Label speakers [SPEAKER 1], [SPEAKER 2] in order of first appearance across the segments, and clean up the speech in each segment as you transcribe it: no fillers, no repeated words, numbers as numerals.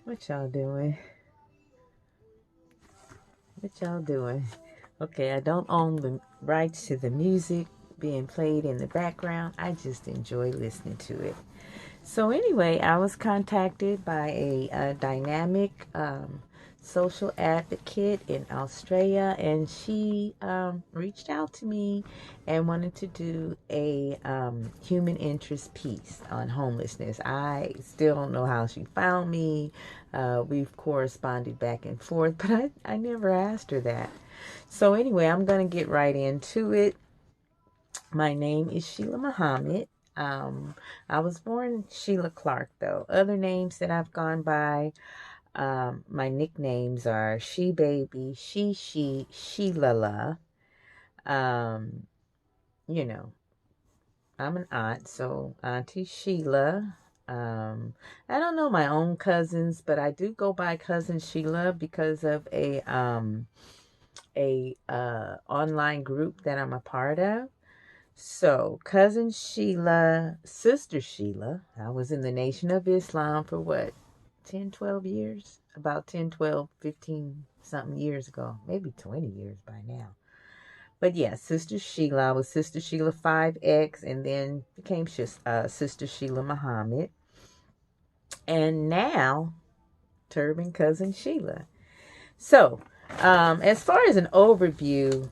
[SPEAKER 1] What y'all doing? What y'all doing? Okay, I don't own the rights to the music being played in the background. I just enjoy listening to it. So anyway, I was contacted by a dynamic social advocate in Australia, and she reached out to me and wanted to do a human interest piece on homelessness. I still don't know how she found me. We've corresponded back and forth, but I never asked her that. So anyway, I'm going to get right into it. My name is Sheila Muhammad. Um, I was born Sheila Clark, though. Other names that I've gone by, my nicknames are She Baby, She, Sheila. Um, you know, I'm an aunt, so Auntie Sheila. Um, I don't know my own cousins, but I do go by Cousin Sheila because of a online group that I'm a part of. So, cousin Sheila, sister Sheila, I was in the Nation of Islam for what, 10, 12 years? About 10, 12, 15 something years ago. Maybe 20 years by now. But yeah, Sister Sheila, I was Sister Sheila 5X and then became Sister Sheila Muhammad. And now, Turban Cousin Sheila. So, as far as an overview,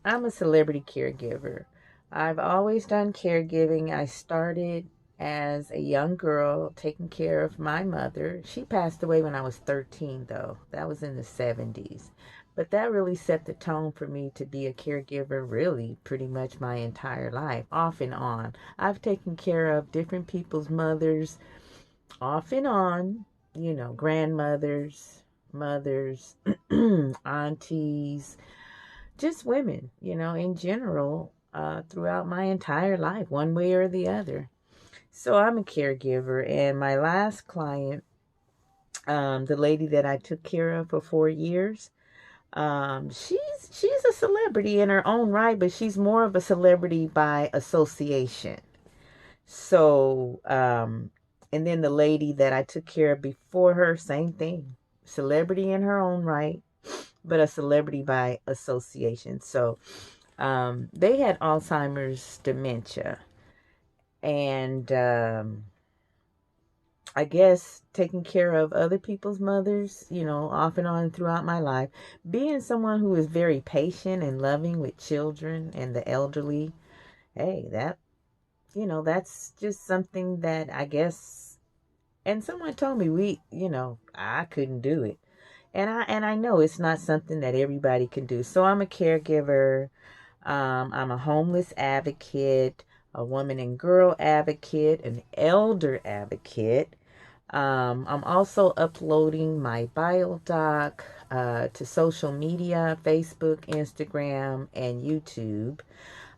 [SPEAKER 1] I'm a celebrity caregiver. I've always done caregiving. I started as a young girl taking care of my mother. She passed away when I was 13, though. That was in the 70s. But that really set the tone for me to be a caregiver, really, pretty much my entire life, off and on. I've taken care of different people's mothers, off and on, grandmothers, mothers, aunties, just women, in general, throughout my entire life, one way or the other. So I'm a caregiver, and my last client, the lady that I took care of for 4 years, she's a celebrity in her own right, but she's more of a celebrity by association. So, and then the lady that I took care of before her, same thing, celebrity in her own right, but a celebrity by association. So, they had Alzheimer's dementia. And I guess taking care of other people's mothers, off and on throughout my life, being someone who is very patient and loving with children and the elderly, hey, that's just something that I guess. And someone told me I couldn't do it. And I know it's not something that everybody can do. So I'm a caregiver. I'm a homeless advocate, a woman and girl advocate, an elder advocate. I'm also uploading my bio doc to social media, Facebook, Instagram, and YouTube.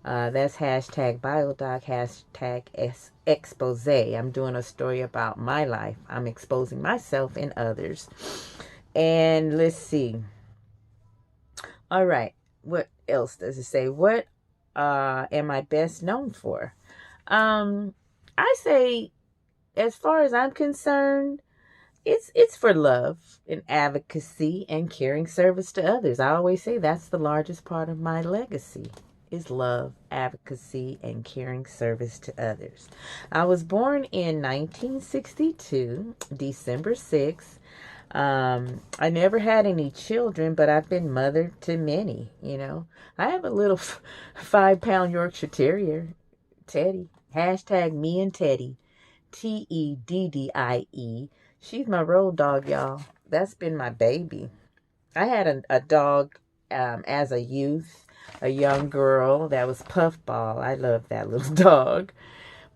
[SPEAKER 1] That's hashtag biodoc, hashtag expose. I'm doing a story about my life. I'm exposing myself and others. And let's see. All right. What else does it say? What am I best known for? Um, I say, as far as I'm concerned, it's for love and advocacy and caring service to others. I always say that's the largest part of my legacy is love, advocacy, and caring service to others. I was born in 1962, December 6th. I never had any children, but I've been mother to many. I have a little 5-pound Yorkshire Terrier, Teddy. Hashtag me and Teddy. Teddie. She's my road dog, y'all. That's been my baby. I had a dog as a youth, a young girl that was Puffball. I love that little dog.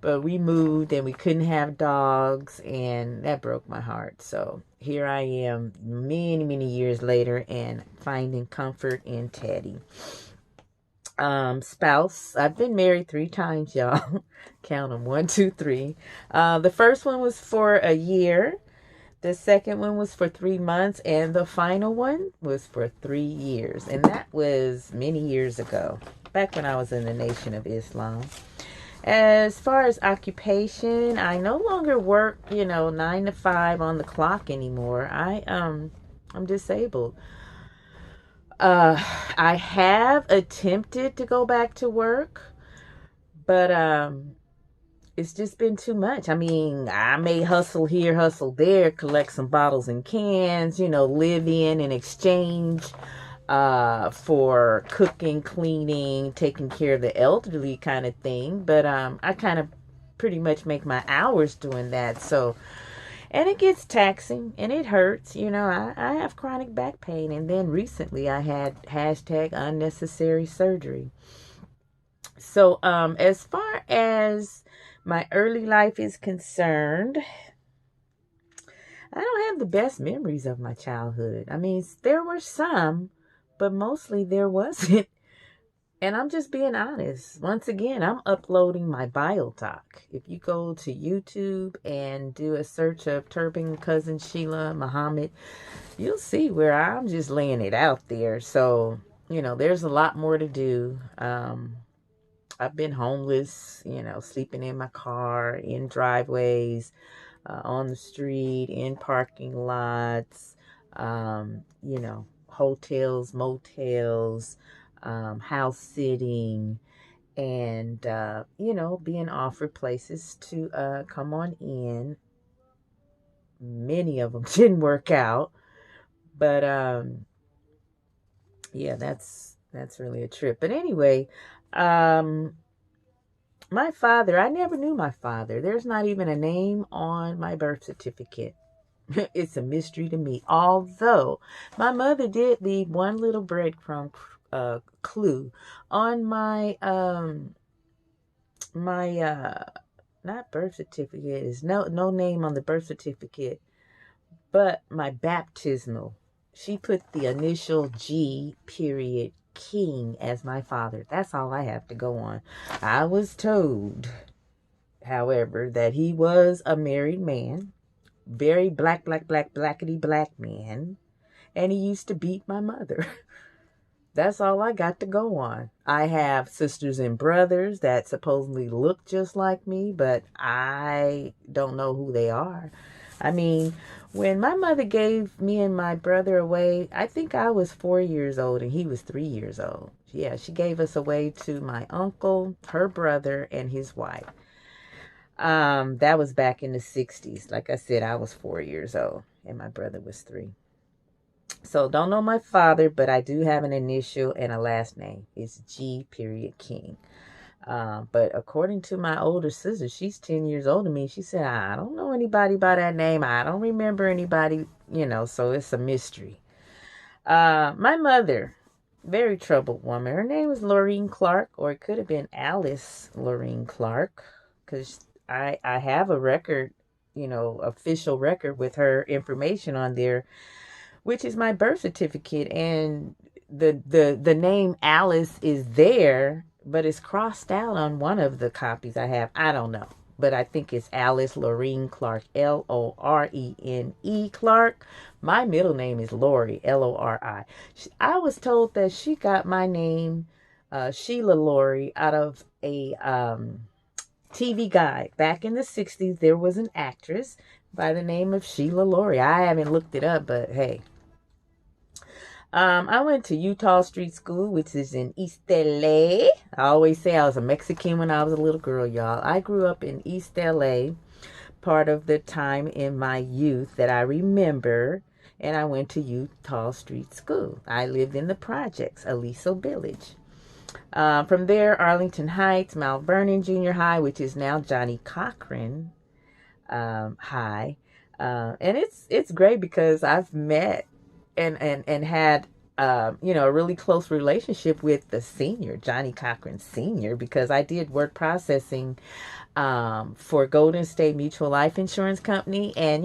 [SPEAKER 1] But we moved and we couldn't have dogs, and that broke my heart. So here I am many, many years later and finding comfort in Teddy. Spouse. I've been married 3 times, y'all. Count them, 1, 2, 3. The first one was for a year. The second one was for 3 months, and the final one was for 3 years. And that was many years ago, back when I was in the Nation of Islam. As far as occupation, I no longer work, 9 to 5 on the clock anymore. I'm disabled. Uh, I have attempted to go back to work, but it's just been too much. I mean, I may hustle here, hustle there, collect some bottles and cans, live in and exchange for cooking, cleaning, taking care of the elderly kind of thing. But I kind of pretty much make my hours doing that. So, and it gets taxing and it hurts. I have chronic back pain. And then recently I had hashtag unnecessary surgery. So, as far as my early life is concerned, I don't have the best memories of my childhood. I mean, there were some, but mostly there wasn't. And I'm just being honest. Once again, I'm uploading my bio talk. If you go to YouTube and do a search of Turban Cousin Sheila Muhammad, you'll see where I'm just laying it out there. So, there's a lot more to do. I've been homeless, sleeping in my car, in driveways, on the street, in parking lots, hotels, motels, house sitting, and, being offered places to come on in. Many of them didn't work out, but yeah, that's really a trip. But anyway, um, my father, I never knew my father. There's not even a name on my birth certificate. It's a mystery to me. Although my mother did leave one little breadcrumb clue on my not birth certificate. Is no name on the birth certificate, but my baptismal. She put the initial G period King as my father. That's all I have to go on. I was told, however, that he was a married man, very blackety black man, and he used to beat my mother. That's all I got to go on. I have sisters and brothers that supposedly look just like me, but I don't know who they are. I mean, when my mother gave me and my brother away, I think I was 4 years old and he was 3 years old. Yeah, she gave us away to my uncle, her brother, and his wife. That was back in the 60s. Like I said, I was 4 years old and my brother was 3. So don't know my father, but I do have an initial and a last name. It's G period King. But according to my older sister, she's 10 years older than me. She said, I don't know anybody by that name. I don't remember anybody, so it's a mystery. My mother, very troubled woman. Her name was Lorraine Clark, or it could have been Alice Lorraine Clark, because I have a record, official record with her information on there, which is my birth certificate, and the name Alice is there, but it's crossed out on one of the copies I have. I don't know, but I think it's Alice Lorraine Clark, Lorene Clark. My middle name is Lori, Lori. I was told that she got my name, Sheila Lori, out of a TV guide. Back in the 60s, there was an actress by the name of Sheila Lori. I haven't looked it up, but hey. I went to Utah Street School, which is in East LA. I always say I was a Mexican when I was a little girl, y'all. I grew up in East LA, part of the time in my youth that I remember, and I went to Utah Street School. I lived in the projects, Aliso Village. From there, Arlington Heights, Mount Vernon Junior High, which is now Johnny Cochran High. And it's great because I've met and had a really close relationship with the senior, Johnny Cochran Senior, because I did word processing for Golden State Mutual Life Insurance Company. And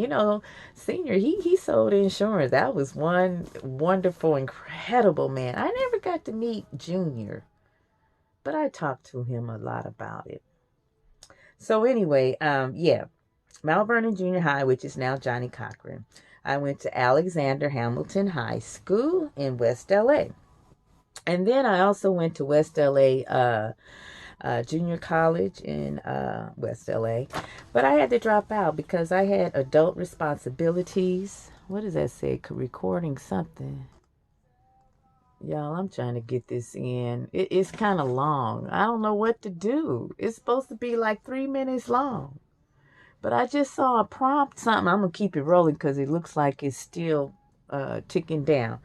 [SPEAKER 1] Senior, he sold insurance. That was one wonderful, incredible man. I never got to meet Junior, but I talked to him a lot about it. So anyway, yeah, Mount Vernon Junior High, which is now Johnny Cochran. I went to Alexander Hamilton High School in West LA. And then I also went to West LA junior college in West LA. But I had to drop out because I had adult responsibilities. What does that say? Recording something. Y'all, I'm trying to get this in. It's kind of long. I don't know what to do. It's supposed to be like 3 minutes long. But I just saw a prompt, something. I'm going to keep it rolling because it looks like it's still ticking down.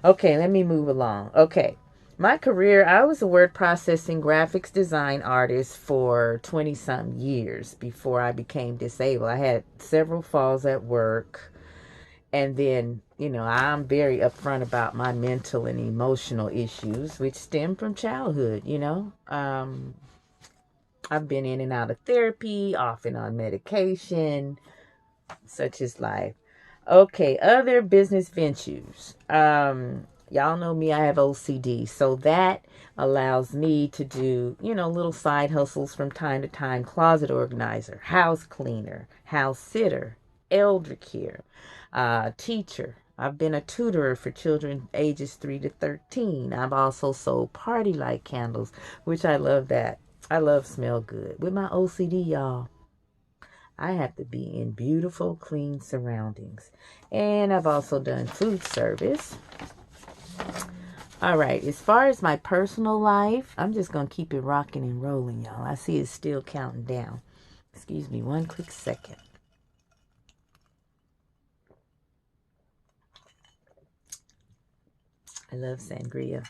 [SPEAKER 1] Okay, let me move along. Okay. My career, I was a word processing graphics design artist for 20 something years before I became disabled. I had several falls at work. And then, I'm very upfront about my mental and emotional issues, which stem from childhood. I've been in and out of therapy, off and on medication, such as life. Okay, other business ventures. Y'all know me, I have OCD. So that allows me to do, little side hustles from time to time. Closet organizer, house cleaner, house sitter, elder care, teacher. I've been a tutor for children ages 3 to 13. I've also sold party light candles, which I love that. I love smell good. With my OCD, y'all, I have to be in beautiful, clean surroundings. And I've also done food service. All right, as far as my personal life, I'm just going to keep it rocking and rolling, y'all. I see it's still counting down. Excuse me one quick second. I love sangria.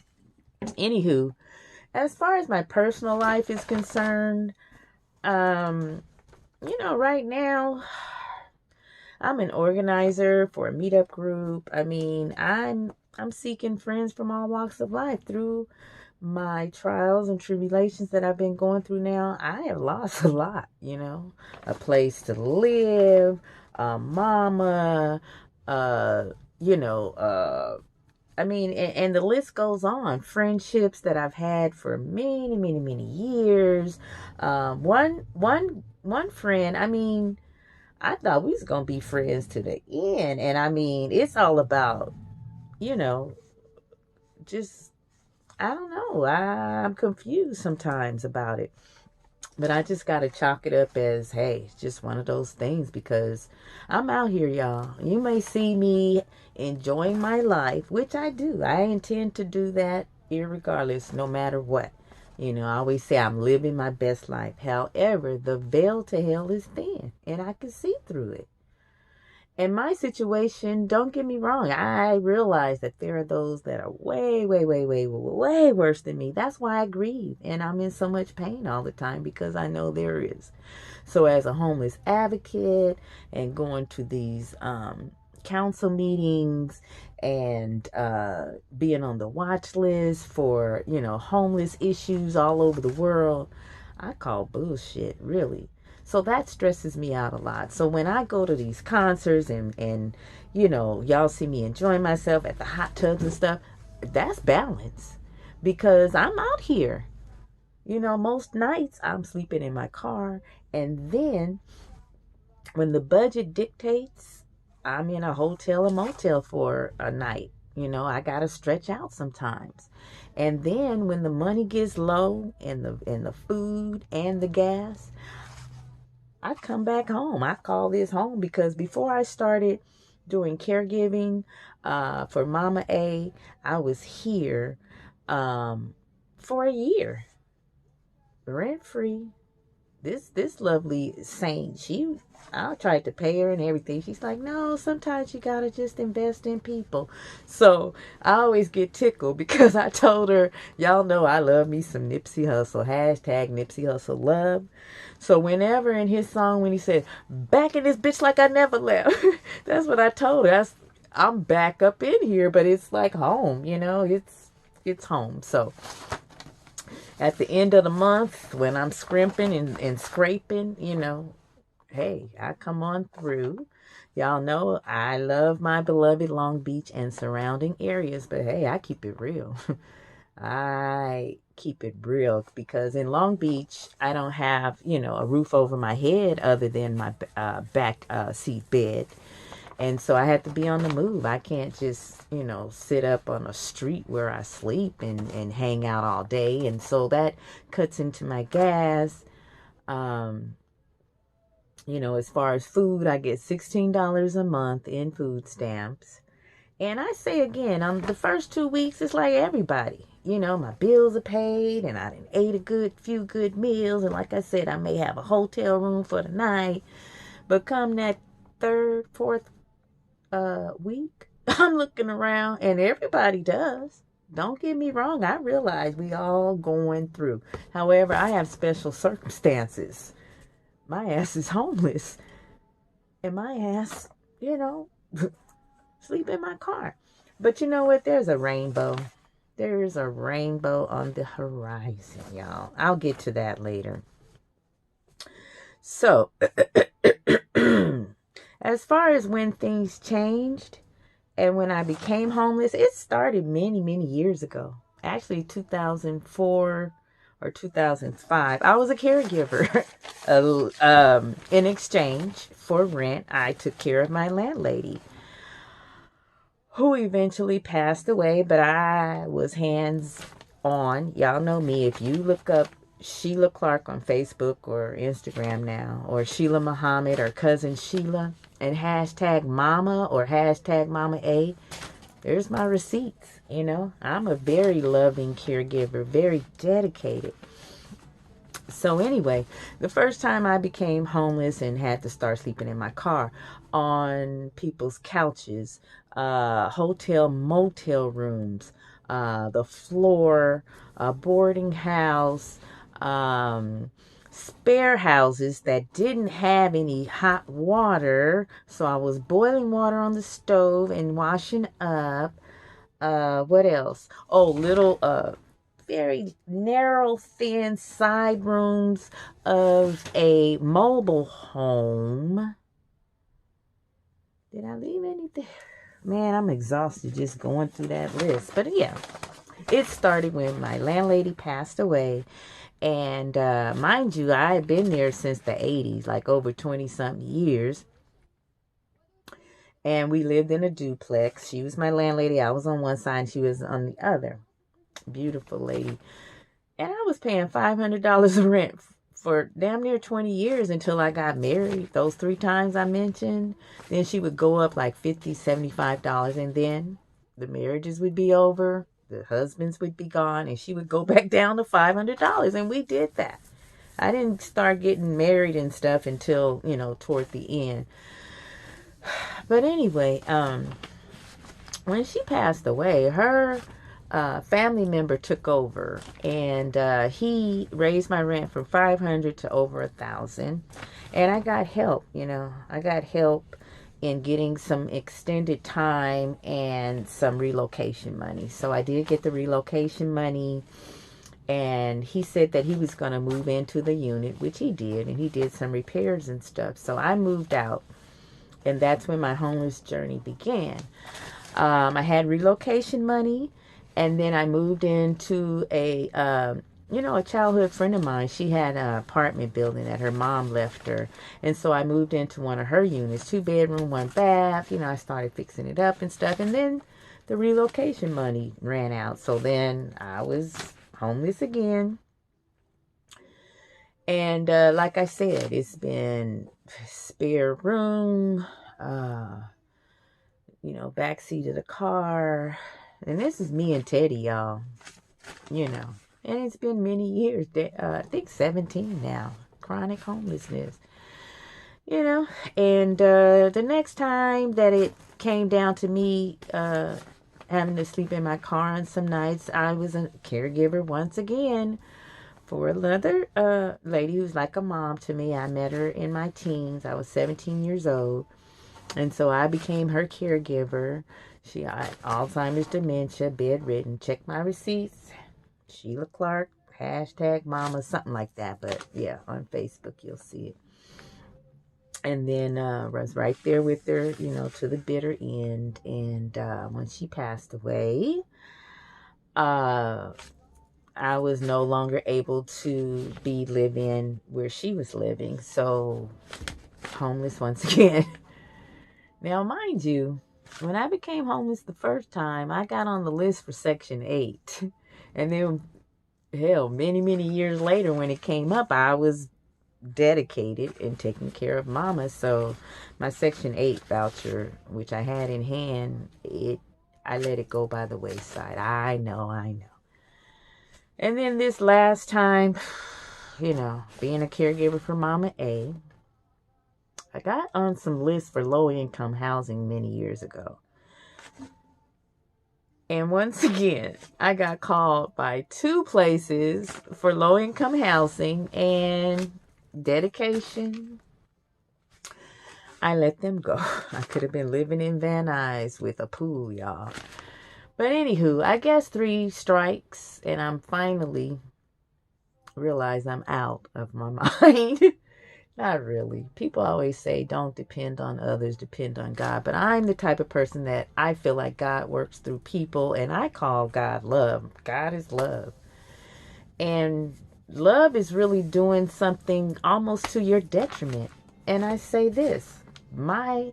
[SPEAKER 1] Anywho, as far as my personal life is concerned, right now, I'm an organizer for a meetup group. I mean, I'm seeking friends from all walks of life through my trials and tribulations that I've been going through now. I have lost a lot, a place to live, a mama, I mean, and the list goes on. Friendships that I've had for many, many, many years. One friend. I mean, I thought we was gonna be friends to the end, and I mean, it's all about, you know, just I don't know. I'm confused sometimes about it. But I just got to chalk it up as, hey, it's just one of those things because I'm out here, y'all. You may see me enjoying my life, which I do. I intend to do that irregardless, no matter what. I always say I'm living my best life. However, the veil to hell is thin and I can see through it. In my situation, don't get me wrong, I realize that there are those that are way, way, way, way, way worse than me. That's why I grieve and I'm in so much pain all the time because I know there is. So, as a homeless advocate and going to these council meetings and being on the watch list for, homeless issues all over the world, I call bullshit, really. So that stresses me out a lot. So when I go to these concerts and y'all see me enjoying myself at the hot tubs and stuff, that's balance because I'm out here. Most nights I'm sleeping in my car, and then when the budget dictates, I'm in a hotel or motel for a night. I gotta stretch out sometimes. And then when the money gets low and the food and the gas, I come back home. I call this home because before I started doing caregiving for Mama A, I was here for a year, rent free. This lovely saint, I tried to pay her and everything. She's like, no, sometimes you gotta just invest in people. So I always get tickled because I told her, y'all know I love me some Nipsey Hussle. Hashtag Nipsey Hussle love. So whenever in his song when he said, back in this bitch like I never left, that's what I told her. I'm back up in here, but it's like home, it's home. So at the end of the month when I'm scrimping and scraping, hey, I come on through. Y'all know I love my beloved Long Beach and surrounding areas, but hey, I keep it real. I keep it real because in Long Beach, I don't have, a roof over my head other than my back seat bed. And so I had to be on the move. I can't just, sit up on a street where I sleep and hang out all day. And so that cuts into my gas. Um, as far as food, I get $16 a month in food stamps. And I say again, on the first 2 weeks, it's like everybody. My bills are paid and I done ate a few good meals. And like I said, I may have a hotel room for the night. But come that third, fourth week, I'm looking around and everybody does. Don't get me wrong. I realize we all going through. However, I have special circumstances. My ass is homeless. And my ass, sleep in my car. But you know what? There's a rainbow. There's a rainbow on the horizon, y'all. I'll get to that later. So, as far as when things changed and when I became homeless, it started many, many years ago. Actually, 2004 or 2005. I was a caregiver. In exchange for rent, I took care of my landlady, who eventually passed away, but I was hands on. Y'all know me. If you look up Sheila Clark on Facebook or Instagram now, or Sheila Muhammad or Cousin Sheila, and hashtag Mama or hashtag Mama A, there's my receipts. I'm a very loving caregiver, very dedicated. So anyway, the first time I became homeless and had to start sleeping in my car, on people's couches, hotel motel rooms, the floor, boarding house, spare houses that didn't have any hot water. So I was boiling water on the stove and washing up. What else? Oh, little very narrow, thin side rooms of a mobile home. Did I leave anything? Man, I'm exhausted just going through that list. But yeah, it started when my landlady passed away. And mind you, I had been there since the 80s, like over 20-something years. And we lived in a duplex. She was my landlady. I was on one side and she was on the other. Beautiful lady. And I was paying $500 of rent for damn near 20 years until I got married. Those 3 times I mentioned. Then she would go up like $50, $75. And then the marriages would be over. The husbands would be gone. And she would go back down to $500. And we did that. I didn't start getting married and stuff until, toward the end. But anyway, when she passed away, her family member took over, and he raised my rent from $500 to over $1,000. And I got help. I got help in getting some extended time and some relocation money. So I did get the relocation money, and he said that he was going to move into the unit, which he did, and he did some repairs and stuff. So I moved out, and that's when my homeless journey began. I had relocation money. And then I moved into a childhood friend of mine. She had an apartment building that her mom left her. And so I moved into one of her units, 2-bedroom, 1 bath. I started fixing it up and stuff. And then the relocation money ran out. So then I was homeless again. And like I said, it's been spare room, backseat of the car. And this is me and Teddy, y'all. And it's been many years. I think 17 now. Chronic homelessness. And the next time that it came down to me having to sleep in my car on some nights, I was a caregiver once again for another lady who's like a mom to me. I met her in my teens. I was 17 years old. And so I became her caregiver. She had Alzheimer's, dementia, bedridden. Check my receipts. Sheila Clark, hashtag Mama, something like that. But yeah, on Facebook you'll see it. And then was right there with her, to the bitter end. And when she passed away, I was no longer able to be living where she was living. So homeless once again. Now, mind you, when I became homeless the first time, I got on the list for Section 8. And then, hell, many, many years later, when it came up, I was dedicated in taking care of mama. So my Section 8 voucher, which I had in hand, I let it go by the wayside. I know. And then this last time, being a caregiver for Mama A, I got on some lists for low income housing many years ago. And once again, I got called by two places for low income housing and dedication. I let them go. I could have been living in Van Nuys with a pool, y'all. But anywho, I guess 3 strikes and I'm finally realize I'm out of my mind. Not really. People always say don't depend on others, depend on God. But I'm the type of person that I feel like God works through people, and I call God love. God is love. And love is really doing something almost to your detriment. And I say this, my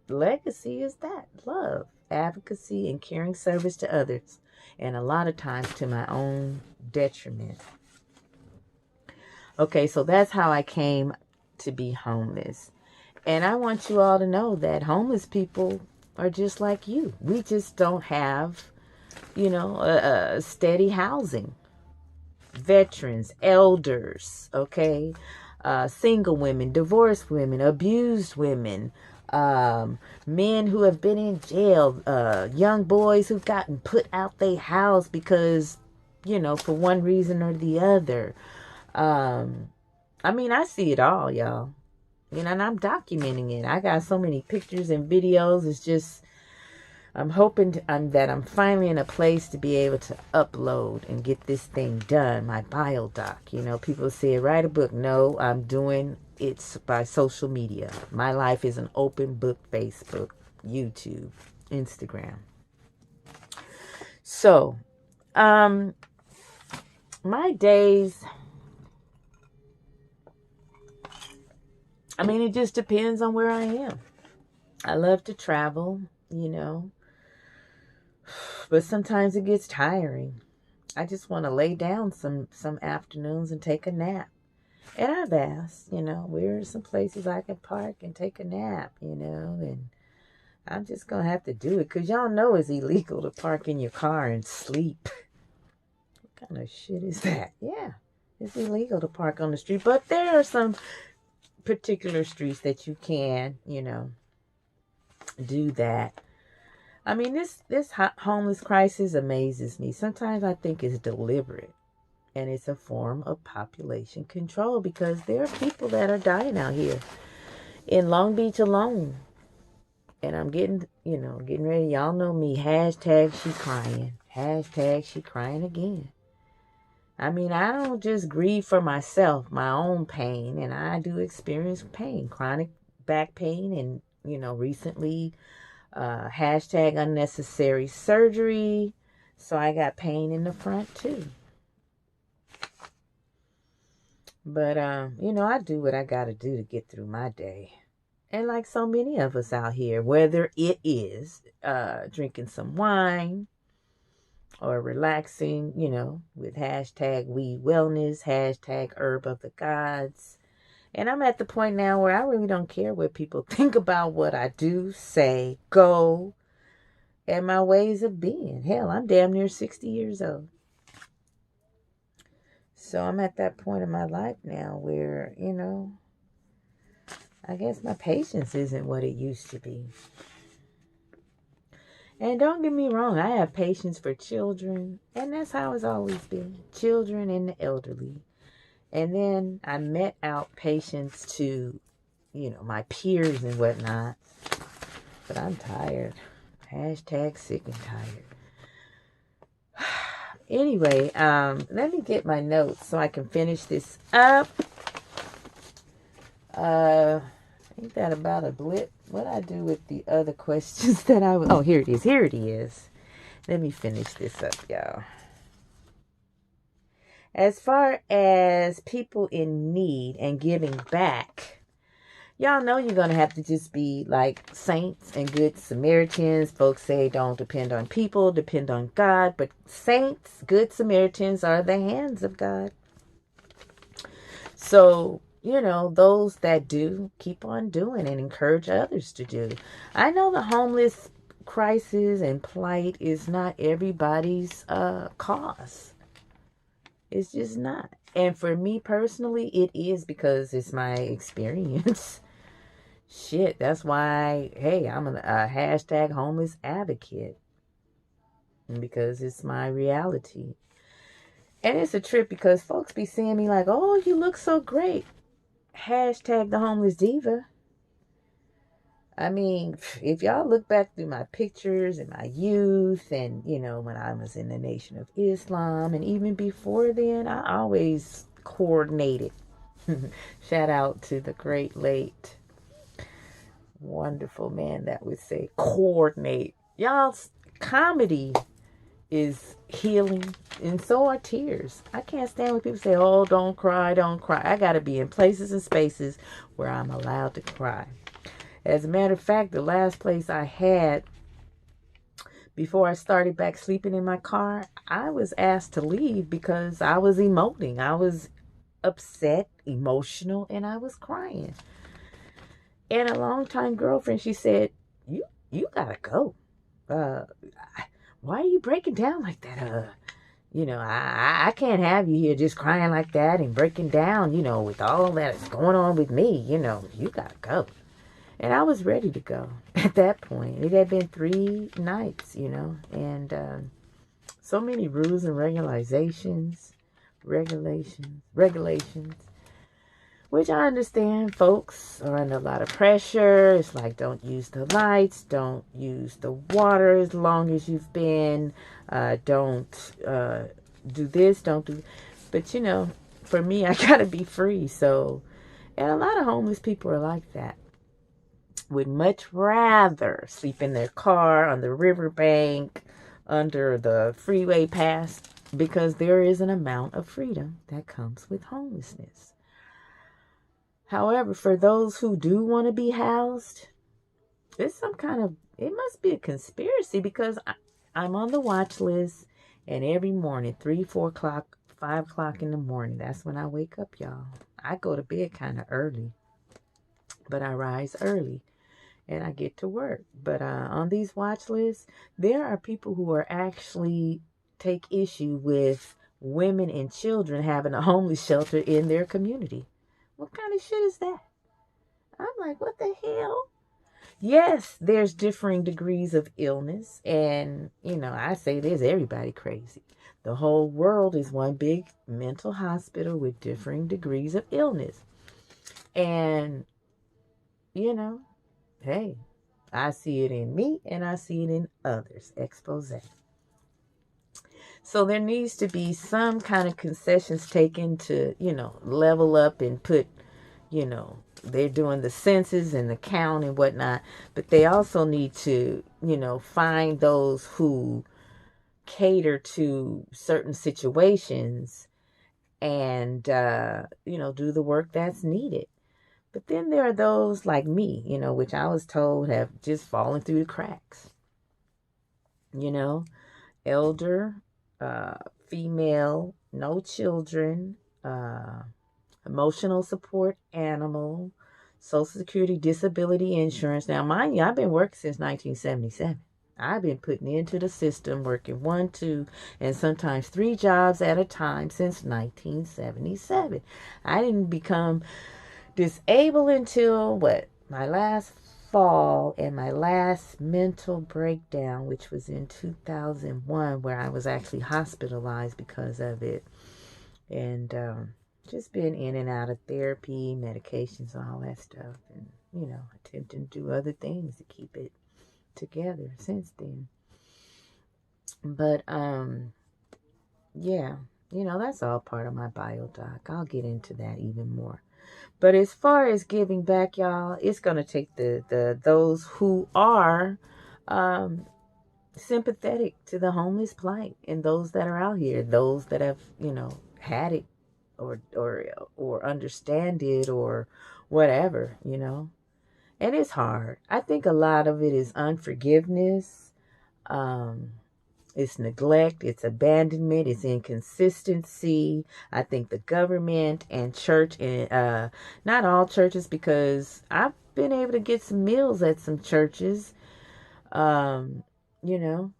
[SPEAKER 1] legacy is that love, advocacy, and caring service to others. And a lot of times to my own detriment. Okay, so that's how I came to be homeless. And I want you all to know that homeless people are just like you. We just don't have, a steady housing. Veterans, elders, okay? Single women, divorced women, abused women, men who have been in jail, young boys who've gotten put out their house because, for one reason or the other. I see it all, y'all. And I'm documenting it. I got so many pictures and videos. It's just, I'm hoping that I'm finally in a place to be able to upload and get this thing done, my bio doc. People say, write a book. No, I'm doing it by social media. My life is an open book, Facebook, YouTube, Instagram. So, my days, it just depends on where I am. I love to travel, but sometimes it gets tiring. I just want to lay down some afternoons and take a nap. And I've asked, where are some places I can park and take a nap, and I'm just going to have to do it because y'all know it's illegal to park in your car and sleep. What kind of shit is that? Yeah, it's illegal to park on the street, but there are some particular streets that you can, do that. This homeless crisis amazes me. Sometimes I think it's deliberate and it's a form of population control because there are people that are dying out here in Long Beach alone. And I'm getting ready. Y'all know me. Hashtag she crying. Hashtag she crying again. I don't just grieve for myself, my own pain, and I do experience pain, chronic back pain, and, recently, hashtag unnecessary surgery. So I got pain in the front too. But, I do what I got to do to get through my day. And like so many of us out here, whether it is drinking some wine, or relaxing, with hashtag we wellness, hashtag herb of the gods. And I'm at the point now where I really don't care what people think about what I do, say, go, and my ways of being. Hell, I'm damn near 60 years old. So I'm at that point in my life now where, I guess my patience isn't what it used to be. And don't get me wrong, I have patience for children, and that's how it's always been. Children and the elderly. And then I met out patience to, my peers and whatnot. But I'm tired. Hashtag sick and tired. Anyway, let me get my notes so I can finish this up. Ain't that about a blip? What I do with the other questions that oh, here it is. Let me finish this up, y'all. As far as people in need and giving back, Y'all know you're going to have to just be like saints and good Samaritans. Folks say don't depend on people, depend on God. But saints, good Samaritans are the hands of God. So, those that do, keep on doing and encourage others to do. I know the homeless crisis and plight is not everybody's cause. It's just not. And for me personally, it is because it's my experience. Shit, that's why, hey, I'm a hashtag homeless advocate. Because it's my reality. And it's a trip because folks be seeing me like, oh, you look so great. Hashtag the homeless diva. I mean, if y'all look back through my pictures in my youth and, when I was in the Nation of Islam and even before then, I always coordinated. Shout out to the great late wonderful man that would say coordinate. Y'all's comedy is healing and so are tears. I can't stand when people say, oh, don't cry, don't cry. I got to be in places and spaces where I'm allowed to cry. As a matter of fact, the last place I had before I started back sleeping in my car, I was asked to leave because I was emoting. I was upset, emotional, and I was crying. And a longtime girlfriend, she said, you gotta go. Why are you breaking down like that? I can't have you here just crying like that and breaking down, with all that's going on with me, you gotta go. And I was ready to go at that point. It had been 3 nights, and so many rules and regulations, which I understand folks are under a lot of pressure. It's like, don't use the lights, don't use the water as long as you've been, don't do this, don't do. But, for me, I gotta be free. So, and a lot of homeless people are like that. Would much rather sleep in their car on the riverbank, under the freeway pass, because there is an amount of freedom that comes with homelessness. However, for those who do want to be housed, it must be a conspiracy because I'm on the watch list, and every morning, 3, 4 o'clock, 5 o'clock in the morning, that's when I wake up, y'all. I go to bed kind of early, but I rise early and I get to work. But on these watch lists, there are people who are actually take issue with women and children having a homeless shelter in their community. What kind of shit is that? I'm like, what the hell? Yes, there's differing degrees of illness. And, I say this, everybody crazy. The whole world is one big mental hospital with differing degrees of illness. And, hey, I see it in me and I see it in others. Expose. So there needs to be some kind of concessions taken to, level up and put, they're doing the census and the count and whatnot, but they also need to, find those who cater to certain situations and, do the work that's needed. But then there are those like me, which I was told have just fallen through the cracks. Elder, female, no children, emotional support animal, Social Security disability insurance. Now, mind you, I've been working since 1977. I've been putting into the system, working 1, 2, and sometimes 3 jobs at a time since 1977. I didn't become disabled until my last fall and my last mental breakdown, which was in 2001, where I was actually hospitalized because of it. And just been in and out of therapy, medications, all that stuff. And, attempting to do other things to keep it together since then. But, yeah, that's all part of my bio doc. I'll get into that even more. But as far as giving back, y'all, it's going to take those who are sympathetic to the homeless plight and those that are out here, those that have, had it or understand it or whatever, you know. And it's hard. I think a lot of it is unforgiveness. Um, it's neglect, it's abandonment, it's inconsistency. I think the government and church, and not all churches, because I've been able to get some meals at some churches. Um, you know,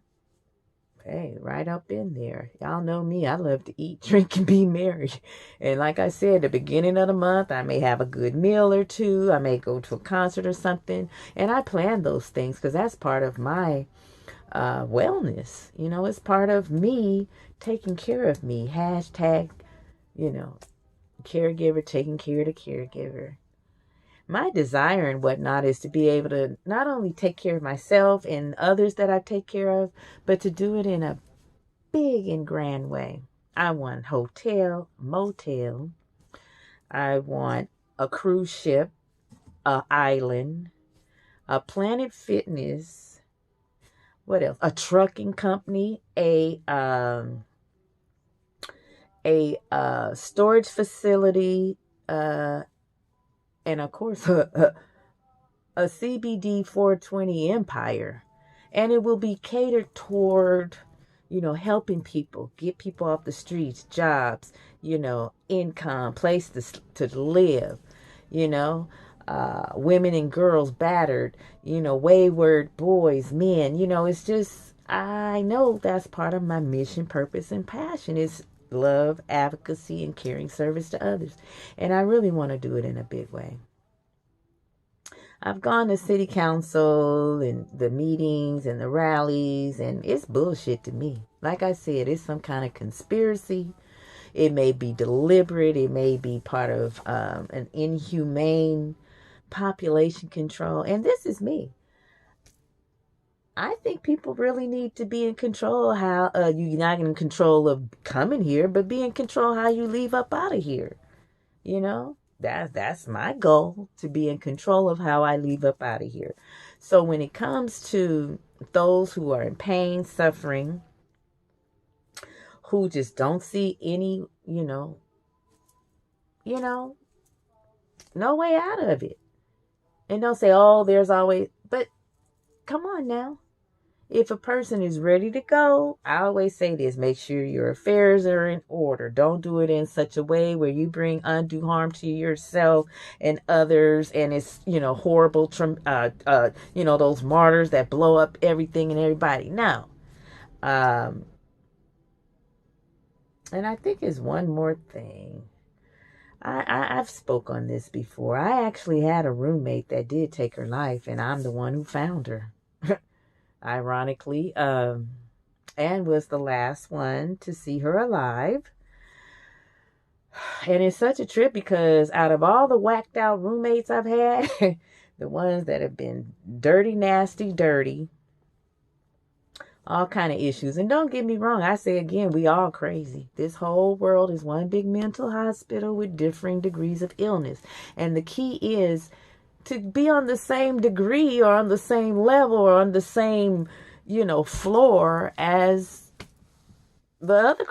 [SPEAKER 1] hey, right up in there. Y'all know me. I love to eat, drink, and be merry. And like I said, the beginning of the month, I may have a good meal or two. I may go to a concert or something. And I plan those things because that's part of my wellness. You know, it's part of me taking care of me. Hashtag, you know, caregiver taking care of the caregiver. My desire and whatnot is to be able to not only take care of myself and others that I take care of, but to do it in a big and grand way. I want hotel, motel. I want a cruise ship, a island, a Planet Fitness. What else? A trucking company, a storage facility, and of course a CBD 420 empire. And it will be catered toward, you know, helping people, get people off the streets, jobs, you know, income, place to live, you know, women and girls battered, you know, wayward boys, men, you know, it's just, I know that's part of my mission, purpose, and passion is love, advocacy, and caring service to others. And I really want to do it in a big way. I've gone to city council and the meetings and the rallies, and it's bullshit to me. Like I said, it's some kind of conspiracy. It may be deliberate. It may be part of an inhumane population control. And this is me. I think people really need to be in control how you're not in control of coming here, but be in control how you leave up out of here. You know, that's my goal, to be in control of how I leave up out of here. So when it comes to those who are in pain, suffering, who just don't see any, you know, no way out of it. And don't say, oh, there's always, but come on now. If a person is ready to go, I always say this: make sure your affairs are in order. Don't do it in such a way where you bring undue harm to yourself and others. And it's, horrible, those martyrs that blow up everything and everybody. No. And I think there's one more thing. I've spoke on this before. I actually had a roommate that did take her life, and I'm the one who found her. Ironically, and was the last one to see her alive. And it's such a trip because out of all the whacked out roommates I've had, the ones that have been dirty, nasty, dirty, all kind of issues. And don't get me wrong, I say again, we all crazy. This whole world is one big mental hospital with differing degrees of illness. And the key is to be on the same degree or on the same level or on the same, floor as the other